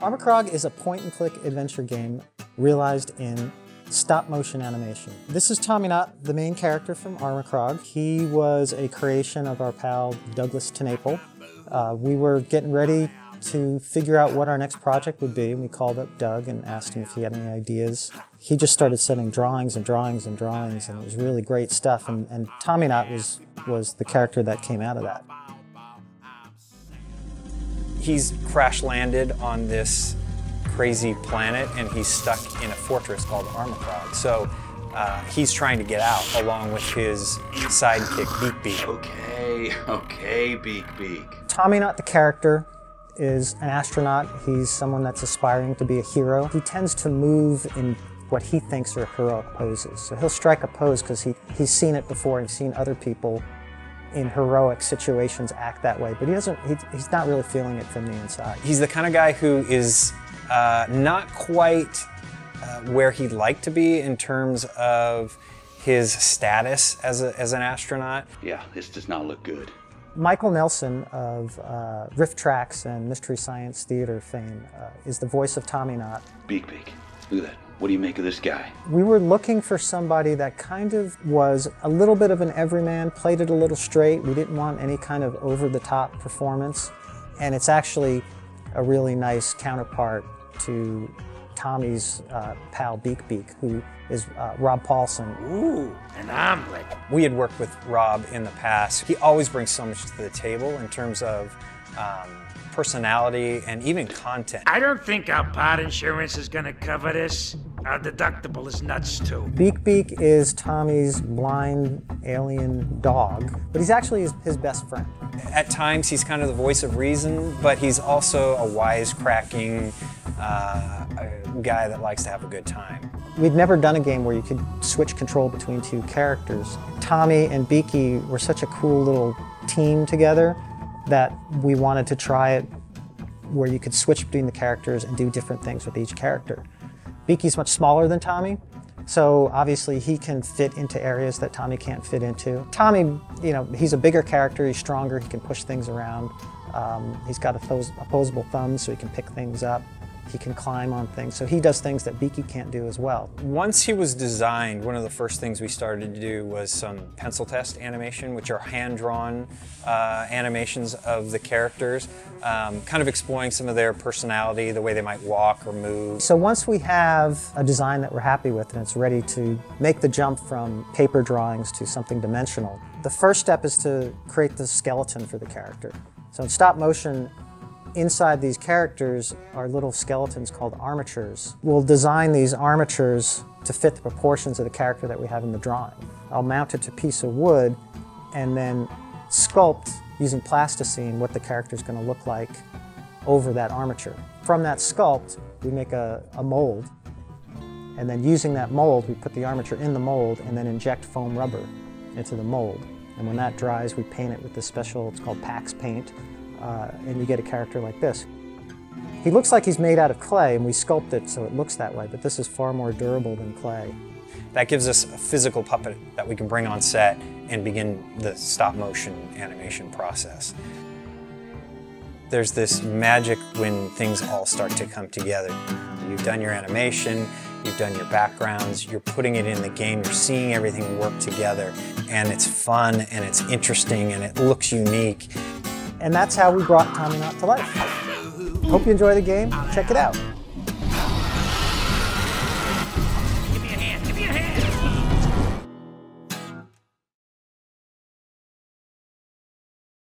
Armatures is a point-and-click adventure game realized in stop-motion animation. This is Tommynaut, the main character from Armatures. He was a creation of our pal Douglas Tenaple. We were getting ready to figure out what our next project would be, and we called up Doug and asked him if he had any ideas. He just started sending drawings and drawings and drawings, and it was really great stuff, and Tommynaut was the character that came out of that. He's crash-landed on this crazy planet, and he's stuck in a fortress called Armatures. So he's trying to get out along with his sidekick, Beak. Okay, Beak. Tommynaut, the character, is an astronaut. He's someone that's aspiring to be a hero. He tends to move in what he thinks are heroic poses. So he'll strike a pose because he's seen it before and seen other people in heroic situations act that way, but he's not really feeling it from the inside. He's the kind of guy who is not quite where he'd like to be in terms of his status as an astronaut. Yeah, this does not look good. Michael Nelson of Riff Tracks and Mystery Science Theater fame is the voice of Tommynaut. Beak, look at that. What do you make of this guy? We were looking for somebody that kind of was a little bit of an everyman, played it a little straight. We didn't want any kind of over-the-top performance. And it's actually a really nice counterpart to Tommy's pal Beak, who is Rob Paulson. Ooh, an omelet. We had worked with Rob in the past. He always brings so much to the table in terms of personality and even content. I don't think our pod insurance is gonna cover this. Our deductible is nuts too. Beak is Tommy's blind alien dog, but he's actually his best friend. At times he's kind of the voice of reason, but he's also a wisecracking guy that likes to have a good time. We'd never done a game where you could switch control between two characters. Tommy and Beaky were such a cool little team together that we wanted to try it where you could switch between the characters and do different things with each character. Beaky's much smaller than Tommy, so obviously he can fit into areas that Tommy can't fit into. Tommy, you know, he's a bigger character, he's stronger, he can push things around. He's got opposable thumbs so he can pick things up. He can climb on things, so he does things that Beaky can't do as well. Once he was designed, one of the first things we started to do was some pencil test animation, which are hand-drawn animations of the characters, kind of exploring some of their personality, the way they might walk or move. So once we have a design that we're happy with and it's ready to make the jump from paper drawings to something dimensional, the first step is to create the skeleton for the character. So in stop motion, inside these characters are little skeletons called armatures. We'll design these armatures to fit the proportions of the character that we have in the drawing. I'll mount it to a piece of wood and then sculpt using plasticine what the character is going to look like over that armature. From that sculpt, we make a mold, and then using that mold, we put the armature in the mold and then inject foam rubber into the mold. And when that dries, we paint it with this special, it's called Pax paint. And you get a character like this. He looks like he's made out of clay, and we sculpt it so it looks that way, but this is far more durable than clay. That gives us a physical puppet that we can bring on set and begin the stop-motion animation process. There's this magic when things all start to come together. You've done your animation, you've done your backgrounds, you're putting it in the game, you're seeing everything work together, and it's fun, and it's interesting, and it looks unique. And that's how we brought Tommynaut to life. Hope you enjoy the game. Check it out.